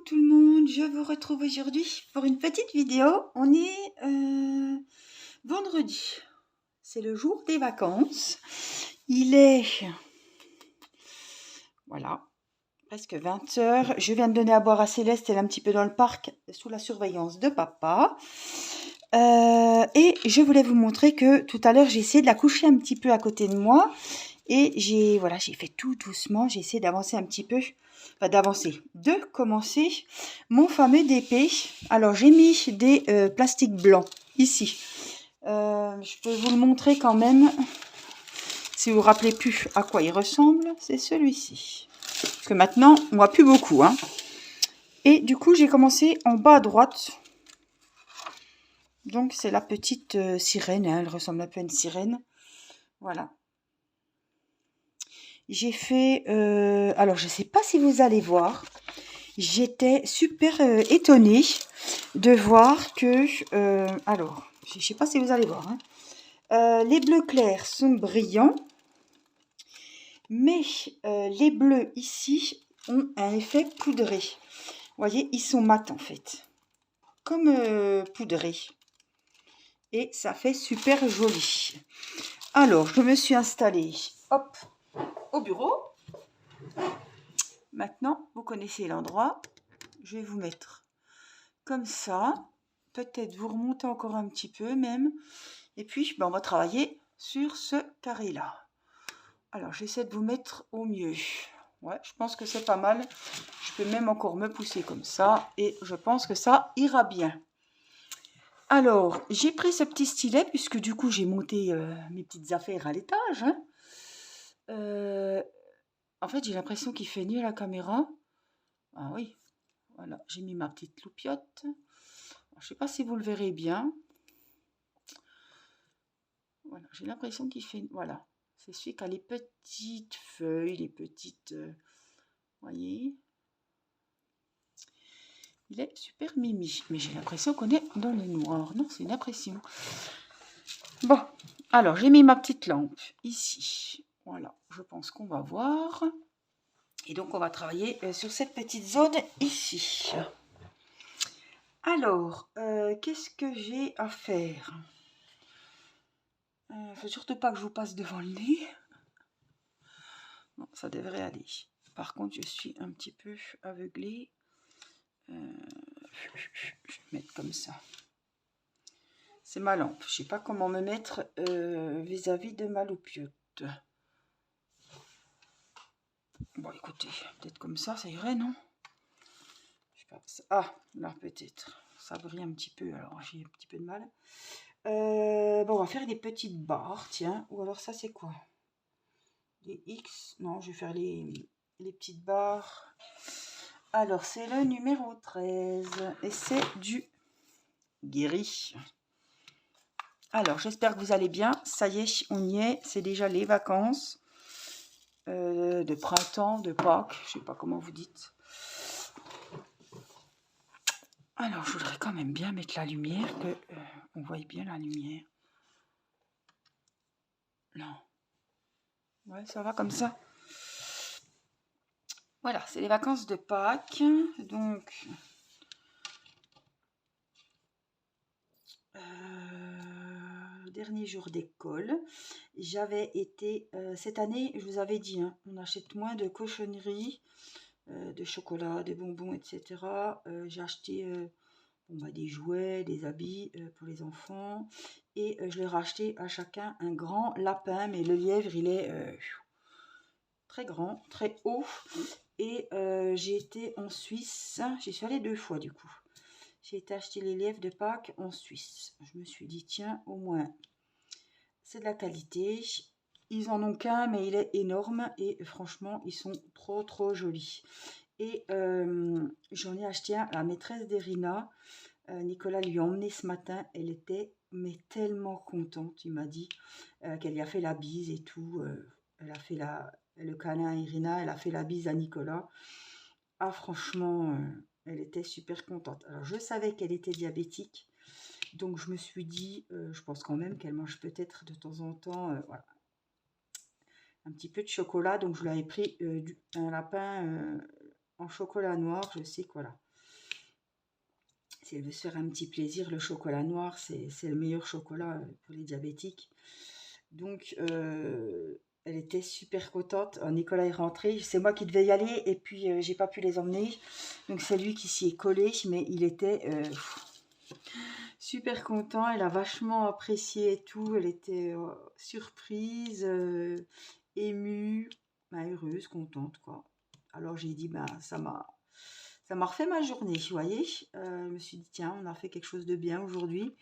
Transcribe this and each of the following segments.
tout le monde, je vous retrouve aujourd'hui pour une petite vidéo. On est vendredi, c'est le jour des vacances. Il est, voilà, presque 20 h. Je viens de donner à boire à Céleste, elle est un petit peu dans le parc sous la surveillance de papa. Et je voulais vous montrer que tout à l'heure j'ai essayé de la coucher un petit peu à côté de moi. Et j'ai fait tout doucement, j'ai essayé d'avancer un petit peu, de commencer mon fameux DP. Alors j'ai mis des plastiques blancs ici. Je peux vous le montrer quand même, si vous vous rappelez plus à quoi il ressemble, c'est celui-ci. Parce que maintenant, on voit plus beaucoup, hein. Et du coup, j'ai commencé en bas à droite. Donc c'est la petite sirène, hein, elle ressemble un peu à une sirène. Voilà. J'ai fait, alors je ne sais pas si vous allez voir, j'étais super étonnée de voir que, alors, je ne sais pas si vous allez voir, hein, les bleus clairs sont brillants, mais les bleus ici ont un effet poudré. Vous voyez, ils sont mat en fait, comme poudrés, et ça fait super joli. Alors, je me suis installée, hop, au bureau. Maintenant, vous connaissez l'endroit. Je vais vous mettre comme ça. Peut-être vous remonter encore un petit peu même. Et puis, on va travailler sur ce carré-là. Alors, j'essaie de vous mettre au mieux. Ouais, je pense que c'est pas mal. Je peux même encore me pousser comme ça. Et je pense que ça ira bien. Alors, j'ai pris ce petit stylet puisque du coup, j'ai monté mes petites affaires à l'étage. Hein. En fait, j'ai l'impression qu'il fait nuit à la caméra. Ah oui, voilà, j'ai mis ma petite loupiote. Je ne sais pas si vous le verrez bien. Voilà, j'ai l'impression qu'il fait... Voilà, c'est celui qui a les petites feuilles, les petites... voyez, il est super mimi. Mais j'ai l'impression qu'on est dans le noir. Non, c'est une impression. Bon, alors j'ai mis ma petite lampe ici. Voilà, je pense qu'on va voir. Et donc, on va travailler sur cette petite zone ici. Alors, qu'est-ce que j'ai à faire ? Faut surtout pas que je vous passe devant le nez. Non, ça devrait aller. Par contre, je suis un petit peu aveuglée. Je vais mettre comme ça. C'est ma lampe. Je sais pas comment me mettre vis-à-vis de ma loupiote. Bon, écoutez, peut-être comme ça irait, non? Je sais pas. Ah, là, peut-être. Ça brille un petit peu, alors j'ai un petit peu de mal. Bon, on va faire des petites barres, tiens. Ou alors ça, c'est quoi? Des X. Non, je vais faire les petites barres. Alors, c'est le numéro 13. Et c'est du gris. Alors, j'espère que vous allez bien. Ça y est, on y est. C'est déjà les vacances de printemps, de Pâques. Je ne sais pas comment vous dites. Alors, je voudrais quand même bien mettre la lumière, que on voie bien la lumière. Non. Ouais, ça va comme ça. Voilà, c'est les vacances de Pâques. Donc, dernier jour d'école. J'avais été, cette année, je vous avais dit, hein, on achète moins de cochonneries, de chocolat, des bonbons, etc. J'ai acheté des jouets, des habits pour les enfants. Et je leur ai acheté à chacun un grand lapin, mais le lièvre, il est très grand, très haut. Et j'ai été en Suisse, j'y suis allée 2 fois du coup. J'ai été acheter les lièvres de Pâques en Suisse. Je me suis dit, tiens, au moins, c'est de la qualité. Ils en ont qu'un, mais il est énorme. Et franchement, ils sont trop, trop jolis. Et j'en ai acheté un à la maîtresse d'Erina. Nicolas lui a emmené ce matin. Elle était mais tellement contente. Il m'a dit qu'elle y a fait la bise et tout. Elle a fait le câlin à Irina. Elle a fait la bise à Nicolas. Ah, franchement... elle était super contente. Alors, je savais qu'elle était diabétique. Donc, je me suis dit, je pense quand même qu'elle mange peut-être de temps en temps, voilà, un petit peu de chocolat. Donc, je lui avais pris un lapin en chocolat noir. Je sais que, voilà, si elle veut se faire un petit plaisir, le chocolat noir, c'est le meilleur chocolat pour les diabétiques. Donc, elle était super contente. Nicolas est rentré. C'est moi qui devais y aller et puis j'ai pas pu les emmener. Donc, c'est lui qui s'y est collé. Mais il était super content. Elle a vachement apprécié et tout. Elle était surprise, émue, bah, heureuse, contente, quoi. Alors, j'ai dit, bah, ça m'a refait ma journée, vous voyez. Je me suis dit, tiens, on a fait quelque chose de bien aujourd'hui.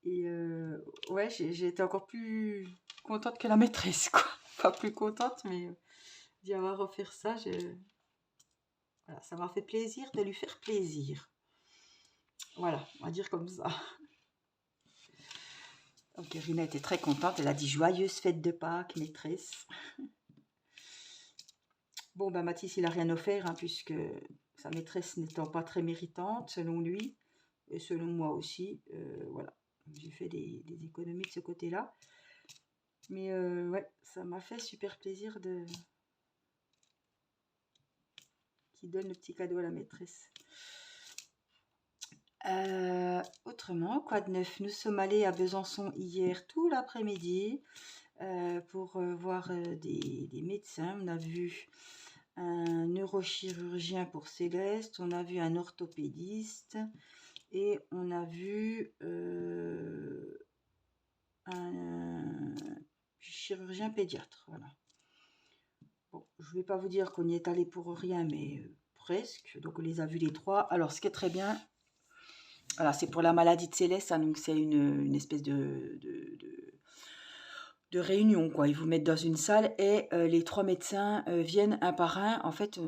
Et ouais, j'ai été encore plus contente que la maîtresse, quoi. Pas plus contente, mais d'y avoir offert ça, voilà, ça m'a fait plaisir de lui faire plaisir. Voilà, on va dire comme ça. Donc Irina était très contente, elle a dit joyeuse fête de Pâques, maîtresse. Bon, ben Mathis, il a rien offert, hein, puisque sa maîtresse n'étant pas très méritante, selon lui, et selon moi aussi, voilà. J'ai fait des économies de ce côté-là. Mais ouais, ça m'a fait super plaisir qu'il donne le petit cadeau à la maîtresse. Autrement, quoi de neuf? Nous sommes allés à Besançon hier tout l'après-midi pour voir des médecins. On a vu un neurochirurgien pour Céleste, on a vu un orthopédiste et on a vu un chirurgien pédiatre. Voilà. Bon, je ne vais pas vous dire qu'on y est allé pour rien, mais presque. Donc on les a vus les trois. Alors ce qui est très bien, voilà, c'est pour la maladie de Céleste, hein, donc c'est une espèce de réunion, quoi. Ils vous mettent dans une salle et les trois médecins viennent un par un. En fait,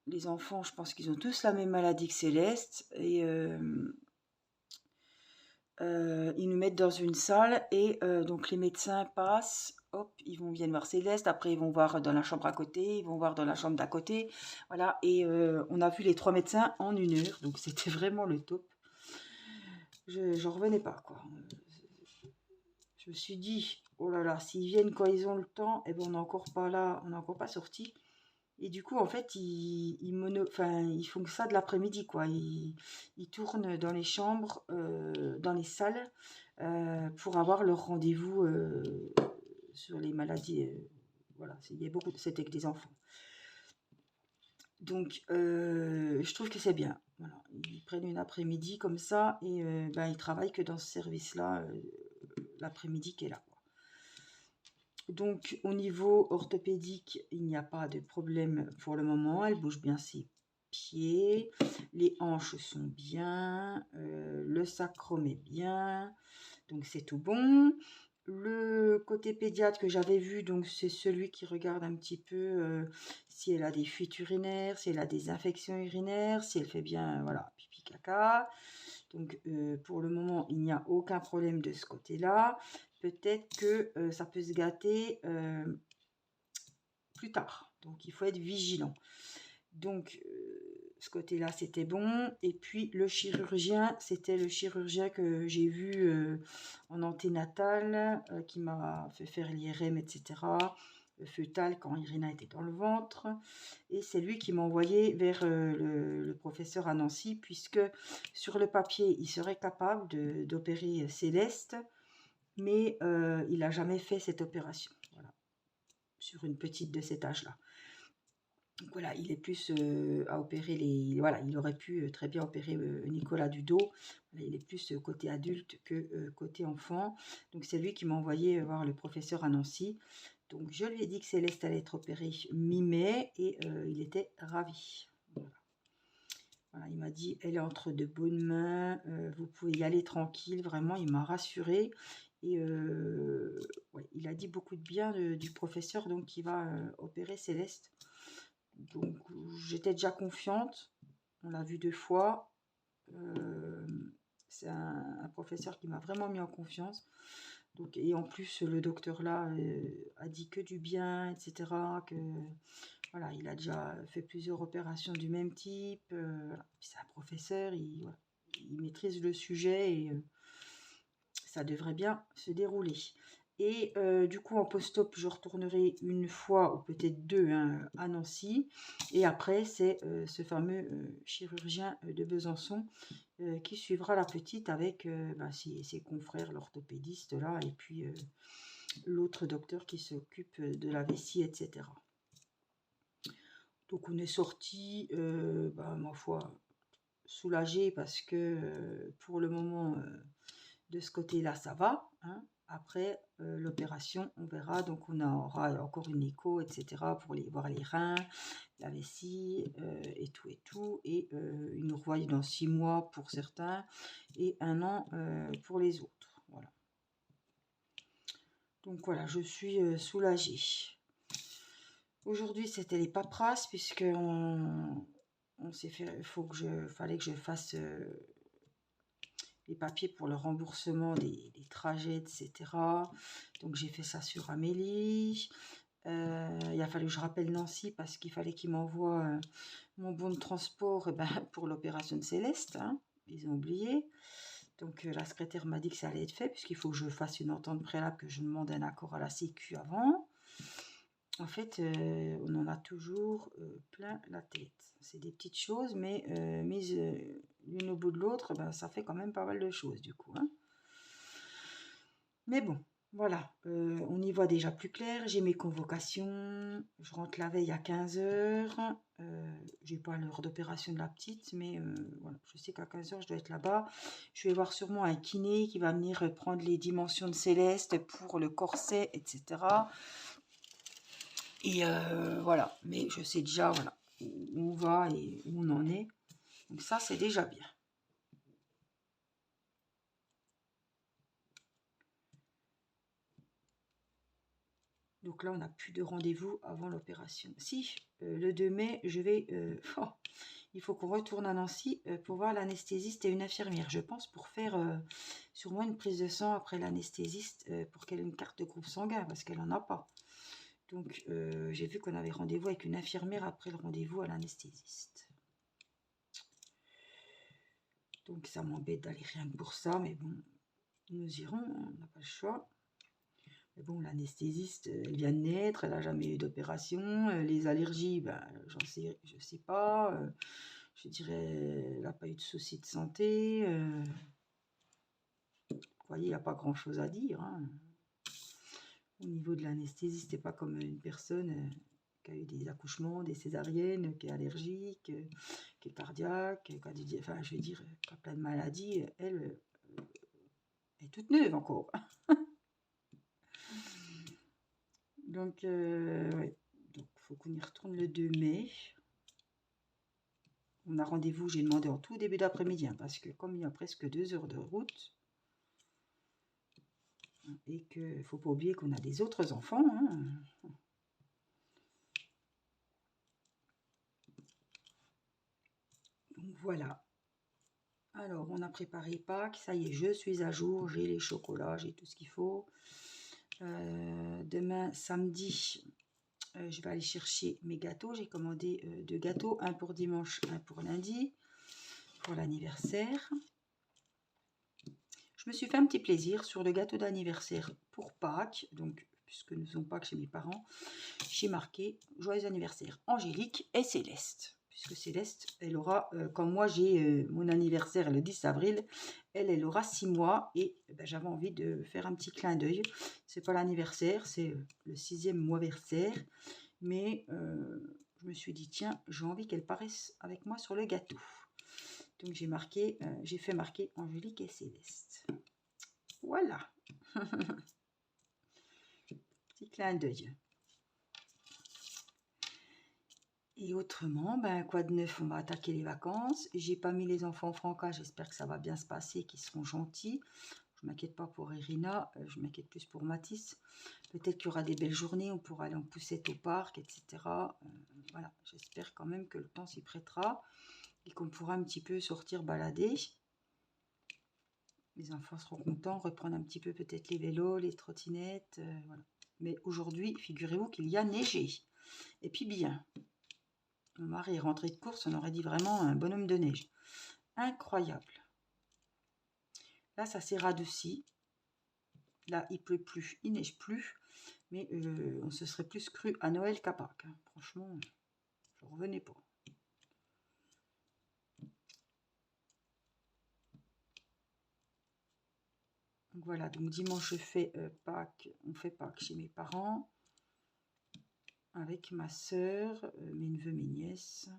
les enfants, je pense qu'ils ont tous la même maladie que Céleste et ils nous mettent dans une salle et donc les médecins passent, hop, viennent voir Céleste, après ils vont voir dans la chambre à côté, ils vont voir dans la chambre d'à côté, voilà, et on a vu les trois médecins en 1 heure, donc c'était vraiment le top. J'en revenais pas, quoi. Je me suis dit, oh là là, s'ils viennent quand ils ont le temps, eh ben on n'est encore pas là, on n'est encore pas sorti. Et du coup, en fait, ils font que ça de l'après-midi, quoi. Ils tournent dans les chambres, dans les salles, pour avoir leur rendez-vous sur les maladies. Voilà, il y a beaucoup, c'était avec des enfants. Donc, je trouve que c'est bien. Voilà. Ils prennent une après-midi comme ça et ils travaillent que dans ce service-là, l'après-midi qui est là, quoi. Donc, au niveau orthopédique, il n'y a pas de problème pour le moment. Elle bouge bien ses pieds, les hanches sont bien, le sacrum est bien, donc c'est tout bon. Le côté pédiatre que j'avais vu, donc c'est celui qui regarde un petit peu si elle a des fuites urinaires, si elle a des infections urinaires, si elle fait bien, voilà, pipi caca. Donc pour le moment, il n'y a aucun problème de ce côté-là. Peut-être que ça peut se gâter plus tard. Donc il faut être vigilant. Donc ce côté-là, c'était bon. Et puis le chirurgien, c'était le chirurgien que j'ai vu en anténatal, qui m'a fait faire l'IRM, etc. Fœtal quand Irina était dans le ventre. Et c'est lui qui m'a envoyé vers le professeur à Nancy, puisque sur le papier, il serait capable d'opérer Céleste, mais il n'a jamais fait cette opération. Voilà. Sur une petite de cet âge-là. Donc voilà, il est plus à opérer les... Voilà, il aurait pu très bien opérer Nicolas du dos. Voilà, il est plus côté adulte que côté enfant. Donc c'est lui qui m'a envoyé voir le professeur à Nancy. Donc je lui ai dit que Céleste allait être opérée mi-mai et il était ravi. Voilà. Voilà, il m'a dit, elle est entre de bonnes mains, vous pouvez y aller tranquille. Vraiment, il m'a rassurée. Et ouais, il a dit beaucoup de bien du professeur donc, qui va opérer Céleste. Donc j'étais déjà confiante, on l'a vu 2 fois. C'est un professeur qui m'a vraiment mis en confiance. Donc, et en plus, le docteur là a dit que du bien, etc. Que voilà, il a déjà fait plusieurs opérations du même type. Voilà. C'est un professeur, voilà, il maîtrise le sujet et ça devrait bien se dérouler. Et du coup, en post-op, je retournerai une fois ou peut-être deux hein, à Nancy. Et après, c'est ce fameux chirurgien de Besançon qui suivra la petite avec ses confrères, l'orthopédiste là, et puis l'autre docteur qui s'occupe de la vessie, etc. Donc on est sorti, ma foi, soulagé parce que pour le moment, de ce côté-là, ça va. Hein. Après l'opération, on verra. Donc on aura encore une écho, etc. pour voir les reins, la vessie et tout et tout. Et ils nous revoient dans 6 mois pour certains et 1 an pour les autres. Voilà. Donc voilà, je suis soulagée. Aujourd'hui, c'était les paperasses puisque on s'est fait, fallait que je fasse les papiers pour le remboursement des trajets, etc. Donc j'ai fait ça sur Amélie. Il a fallu que je rappelle Nancy parce qu'il fallait qu'il m'envoie mon bon de transport pour l'opération de Céleste. Hein. Ils ont oublié. Donc la secrétaire m'a dit que ça allait être fait puisqu'il faut que je fasse une entente préalable, que je demande un accord à la Sécu avant. En fait, on en a toujours plein la tête. C'est des petites choses, mais mises l'une au bout de l'autre, ça fait quand même pas mal de choses du coup. Hein. Mais bon, voilà, on y voit déjà plus clair. J'ai mes convocations. Je rentre la veille à 15 h. J'ai pas l'heure d'opération de la petite, mais voilà, je sais qu'à 15 h, je dois être là-bas. Je vais voir sûrement un kiné qui va venir prendre les dimensions de Céleste pour le corset, etc. Et voilà, mais je sais déjà voilà, où on va et où on en est. Donc ça, c'est déjà bien. Donc là, on n'a plus de rendez-vous avant l'opération. Si, le 2 mai, je vais... il faut qu'on retourne à Nancy pour voir l'anesthésiste et une infirmière, je pense, pour faire sûrement une prise de sang après l'anesthésiste pour qu'elle ait une carte de groupe sanguin, parce qu'elle n'en a pas. Donc, j'ai vu qu'on avait rendez-vous avec une infirmière après le rendez-vous à l'anesthésiste. Donc, ça m'embête d'aller rien que pour ça, mais bon, nous irons, on n'a pas le choix. Mais bon, l'anesthésiste, elle vient de naître, elle n'a jamais eu d'opération. Les allergies, je sais pas. Je dirais, elle n'a pas eu de soucis de santé. Vous voyez, il n'y a pas grand-chose à dire. Hein. Au niveau de l'anesthésie, c'était pas comme une personne qui a eu des accouchements, des césariennes, qui est allergique, qui est cardiaque, qui a plein de maladies. Elle est toute neuve encore. Donc, ouais. Donc, faut qu'on y retourne le 2 mai. On a rendez-vous, j'ai demandé en tout début d'après-midi, hein, parce que comme il y a presque 2 heures de route, et qu'il ne faut pas oublier qu'on a des autres enfants. Hein. Donc voilà. Alors, on a préparé Pâques, ça y est, je suis à jour, j'ai les chocolats, j'ai tout ce qu'il faut. Demain, samedi, je vais aller chercher mes gâteaux. J'ai commandé 2 gâteaux, un pour dimanche, un pour lundi, pour l'anniversaire. Je me suis fait un petit plaisir sur le gâteau d'anniversaire pour Pâques, donc puisque nous sommes Pâques chez mes parents, j'ai marqué joyeux anniversaire Angélique et Céleste. Puisque Céleste, elle aura, comme moi j'ai mon anniversaire le 10 avril, elle aura 6 mois et j'avais envie de faire un petit clin d'œil. C'est pas l'anniversaire, c'est le 6e mois-versaire, mais je me suis dit tiens, j'ai envie qu'elle paraisse avec moi sur le gâteau. Donc j'ai fait marquer Angélique et Céleste. Voilà. Petit clin d'œil. Et autrement, quoi de neuf, on va attaquer les vacances. J'ai pas mis les enfants franca, j'espère que ça va bien se passer, qu'ils seront gentils. Je m'inquiète pas pour Irina, je m'inquiète plus pour Mathis. Peut-être qu'il y aura des belles journées, on pourra aller en poussette au parc, etc. Voilà, j'espère quand même que le temps s'y prêtera et qu'on pourra un petit peu sortir balader. Les enfants seront contents, reprendre un petit peu peut-être les vélos, les trottinettes, voilà. Mais aujourd'hui, figurez-vous qu'il y a neigé. Et puis bien. Mon mari est rentré de course, on aurait dit vraiment un bonhomme de neige. Incroyable. Là, ça s'est radouci. Là, il pleut plus, il neige plus. Mais on se serait plus cru à Noël qu'à Pâques. Hein. Franchement, je ne revenais pas. Donc voilà, donc dimanche, je fais Pâques. On fait Pâques chez mes parents. Avec ma soeur, mes neveux, mes nièces.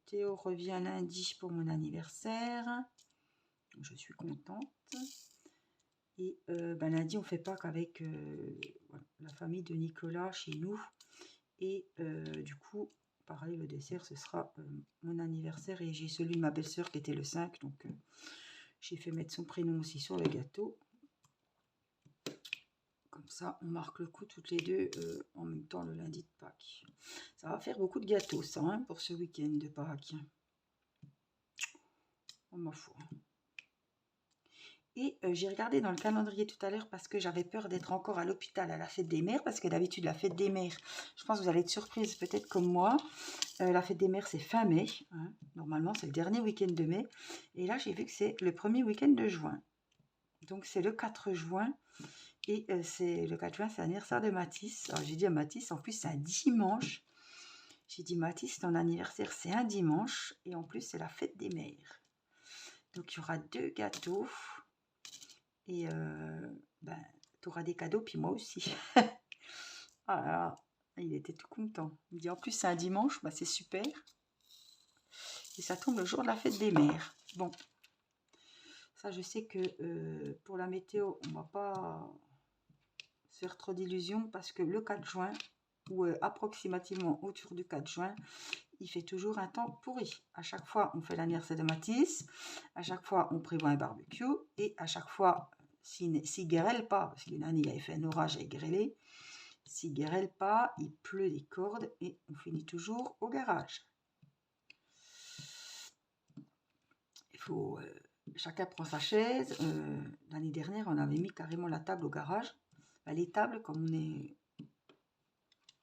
Théo revient lundi pour mon anniversaire. Je suis contente. Et lundi, on fait Pâques avec voilà, la famille de Nicolas chez nous. Et du coup, pareil, le dessert, ce sera mon anniversaire. Et j'ai celui de ma belle-sœur qui était le 5. Donc, j'ai fait mettre son prénom aussi sur le gâteau. Comme ça, on marque le coup toutes les deux en même temps le lundi de Pâques. Ça va faire beaucoup de gâteaux, ça, hein, pour ce week-end de Pâques. On m'en fout. Et j'ai regardé dans le calendrier tout à l'heure parce que j'avais peur d'être encore à l'hôpital à la fête des mères. Parce que d'habitude, la fête des mères, je pense que vous allez être surprise peut-être comme moi. La fête des mères, c'est fin mai. Hein. Normalement, c'est le dernier week-end de mai. Et là, j'ai vu que c'est le premier week-end de juin. Donc, c'est le 4 juin. Et c'est le 4 juin, c'est l'anniversaire de Mathis. Alors, j'ai dit à Mathis, en plus, c'est un dimanche. J'ai dit, Mathis, ton anniversaire, c'est un dimanche. Et en plus, c'est la fête des mères. Donc, il y aura 2 gâteaux. Et tu auras des cadeaux, puis moi aussi. Ah là là, il était tout content. Il me dit, en plus, c'est un dimanche, c'est super. Et ça tombe le jour de la fête des mères. Bon, ça, je sais que pour la météo, on ne va pas se faire trop d'illusions parce que le 4 juin, ou approximativement autour du 4 juin, il fait toujours un temps pourri. À chaque fois, on fait l'anniversaire de Mathis. À chaque fois, on prévoit un barbecue. Et à chaque fois, s'il grêle pas, parce qu'une année, il avait fait un orage et grêlé, s'il grêle pas, il pleut des cordes et on finit toujours au garage. Il faut... chacun prend sa chaise. L'année dernière, on avait mis carrément la table au garage. Les tables, comme on est...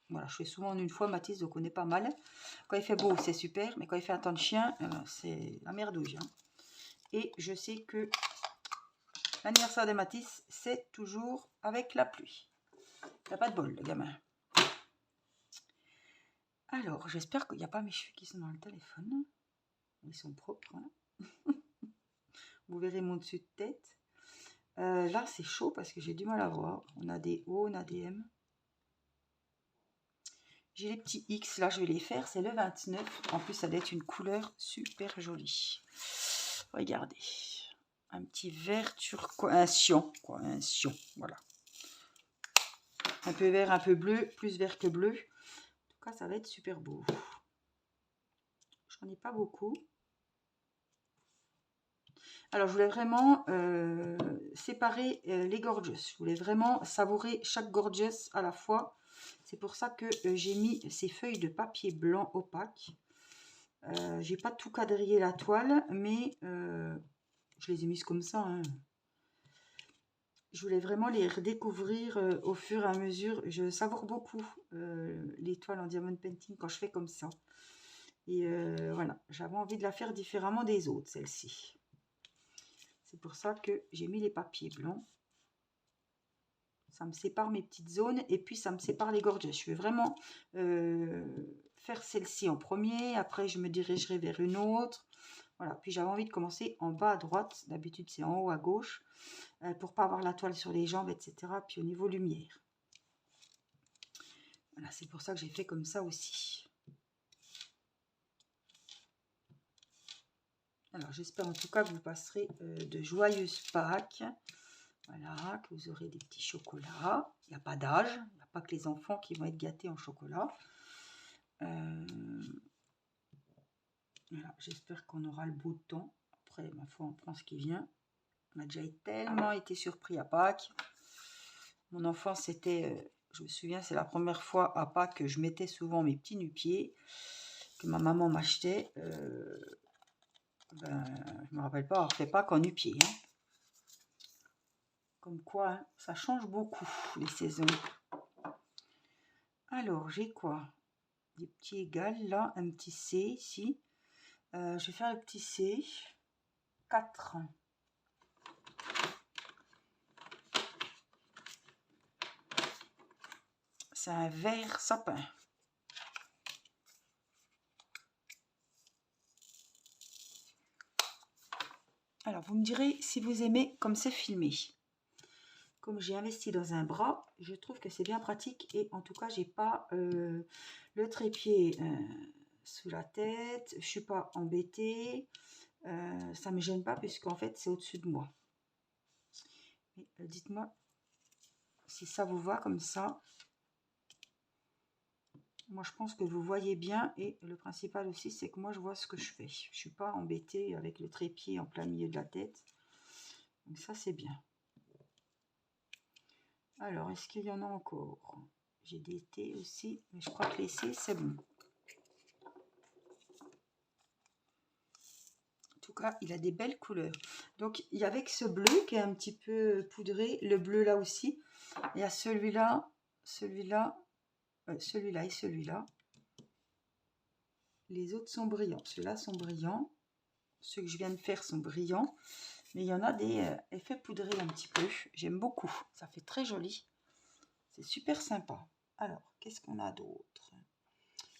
Voilà, je fais souvent en une fois, Mathis, donc on est pas mal. Quand il fait beau, c'est super, mais quand il fait un temps de chien, c'est la merdouille. Hein. Et je sais que l'anniversaire de Mathis, c'est toujours avec la pluie. Il n'a pas de bol, le gamin. Alors, j'espère qu'il n'y a pas mes cheveux qui sont dans le téléphone. Ils sont propres. Hein. Vous verrez mon dessus de tête. Là, c'est chaud parce que j'ai du mal à voir. On a des O, on a des M. J'ai les petits X, là, je vais les faire. C'est le 29. En plus, ça doit être une couleur super jolie. Regardez. Un petit vert turquoise. Un sion, quoi. Un sion, voilà. Un peu vert, un peu bleu. Plus vert que bleu. En tout cas, ça va être super beau. J'en ai pas beaucoup. Alors, je voulais vraiment séparer les gorgeous. Je voulais vraiment savourer chaque gorgeous à la fois. C'est pour ça que j'ai mis ces feuilles de papier blanc opaque. J'ai pas tout quadrillé la toile, mais je les ai mises comme ça. Hein. Je voulais vraiment les redécouvrir au fur et à mesure. Je savoure beaucoup les toiles en diamond painting quand je fais comme ça. Et voilà, j'avais envie de la faire différemment des autres, celle-ci. C'est pour ça que j'ai mis les papiers blancs. Ça me sépare mes petites zones et puis ça me sépare les gorgeous. Je vais vraiment faire celle-ci en premier. Après, je me dirigerai vers une autre. Voilà. Puis j'avais envie de commencer en bas à droite. D'habitude, c'est en haut à gauche. Pour pas avoir la toile sur les jambes, etc. Puis au niveau lumière. Voilà, c'est pour ça que j'ai fait comme ça aussi. Alors, j'espère en tout cas que vous passerez de joyeuses Pâques. Voilà, que vous aurez des petits chocolats. Il n'y a pas d'âge. Il n'y a pas que les enfants qui vont être gâtés en chocolat. Voilà, j'espère qu'on aura le beau temps. Après, ma foi, on prend ce qui vient. On a déjà tellement été surpris à Pâques. Mon enfance, c'était... je me souviens, c'est la première fois à Pâques que je mettais souvent mes petits nu-pieds que ma maman m'achetait. Je ne me rappelle pas avoir fait Pâques en nu-pieds. Hein. Comme quoi, hein, ça change beaucoup, les saisons. Alors, j'ai quoi? Des petits égales, là. Un petit C, ici. Je vais faire le petit C. 4. C'est un vert sapin. Alors, vous me direz si vous aimez comme c'est filmé. Comme j'ai investi dans un bras, je trouve que c'est bien pratique. Et en tout cas, j'ai pas le trépied sous la tête. Je suis pas embêtée. Ça me gêne pas puisqu'en fait, c'est au-dessus de moi. Dites-moi si ça vous va comme ça. Moi, je pense que vous voyez bien. Et le principal aussi, c'est que moi, je vois ce que je fais. Je ne suis pas embêtée avec le trépied en plein milieu de la tête. Donc ça, c'est bien. Alors, est-ce qu'il y en a encore? J'ai des T aussi. Mais je crois que les C, c'est bon. En tout cas, il a des belles couleurs. Donc, il y avait que ce bleu qui est un petit peu poudré. Le bleu là aussi. Il y a celui-là, celui-là, celui-là et celui-là. Les autres sont brillants. Ceux-là sont brillants. Ceux que je viens de faire sont brillants. Mais il y en a des effets poudrés un petit peu. J'aime beaucoup. Ça fait très joli. C'est super sympa. Alors, qu'est-ce qu'on a d'autre?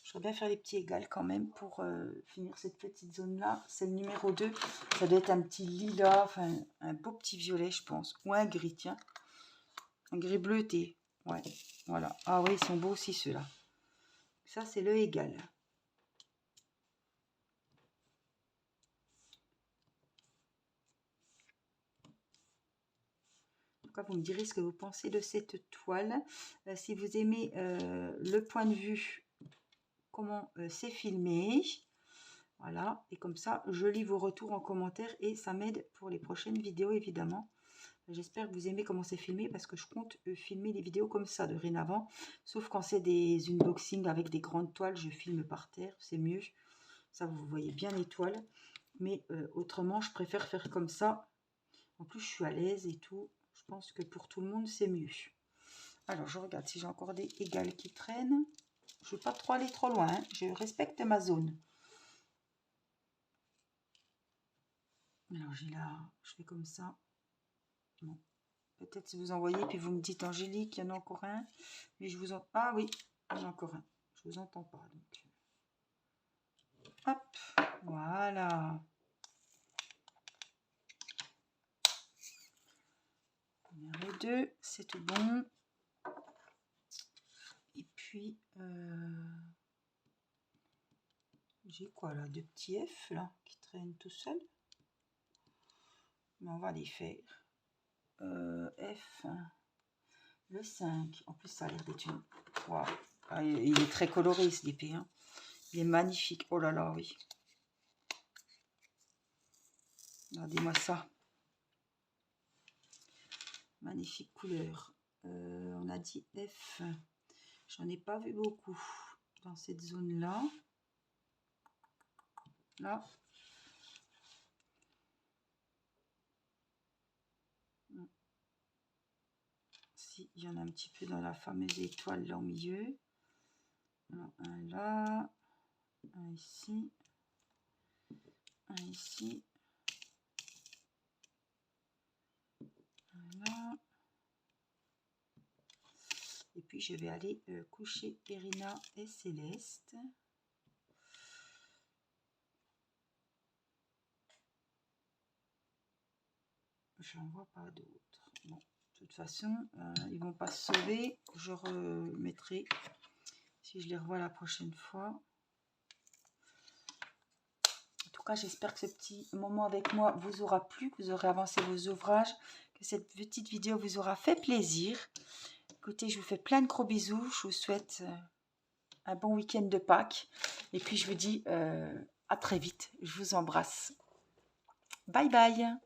Je voudrais bien faire les petits égales quand même pour finir cette petite zone-là. C'est le numéro 2. Ça doit être un petit lilas, enfin un beau petit violet, je pense. Ou un gris, tiens. Un gris bleuté. Ouais, voilà. Ah oui, ils sont beaux aussi ceux-là. Ça, c'est le égal. Vous me direz ce que vous pensez de cette toile. Si vous aimez le point de vue, comment c'est filmé. Voilà, et comme ça, je lis vos retours en commentaire et ça m'aide pour les prochaines vidéos, évidemment. J'espère que vous aimez comment c'est filmé parce que je compte filmer des vidéos comme ça dorénavant. Sauf quand c'est des unboxings avec des grandes toiles, je filme par terre, c'est mieux. Ça, vous voyez bien les toiles. Mais autrement, je préfère faire comme ça. En plus, je suis à l'aise et tout. Je pense que pour tout le monde, c'est mieux. Alors, je regarde si j'ai encore des égales qui traînent. Je ne veux pas trop aller trop loin. Hein. Je respecte ma zone. Alors, j'ai là, je fais comme ça. Bon. Peut-être si vous en voyez, puis vous me dites, Angélique, il y en a encore un. Mais je vous entends. Ah oui, il y en a encore un. Je vous entends pas. Donc. Hop, voilà. Numéro 2, c'est tout bon. Et puis, j'ai quoi là? Deux petits F là qui traînent tout seuls. Mais on va les faire. F, le 5. En plus, ça a l'air d'être une. Wow. Ah, il est très coloré ce DP. Hein. Il est magnifique. Oh là là, oui. Regardez-moi ça. Magnifique couleur. On a dit F. J'en ai pas vu beaucoup dans cette zone-là. Là. Si, il y en a un petit peu dans la fameuse étoile là au milieu. Alors, un là. Un ici. Un ici. Un là. Et puis, je vais aller coucher Irina et Céleste. Je n'en vois pas d'autres. Bon, de toute façon, ils vont pas se sauver. Je remettrai si je les revois la prochaine fois. En tout cas, j'espère que ce petit moment avec moi vous aura plu, que vous aurez avancé vos ouvrages, que cette petite vidéo vous aura fait plaisir. Écoutez, je vous fais plein de gros bisous. Je vous souhaite un bon week-end de Pâques. Et puis, je vous dis à très vite. Je vous embrasse. Bye bye.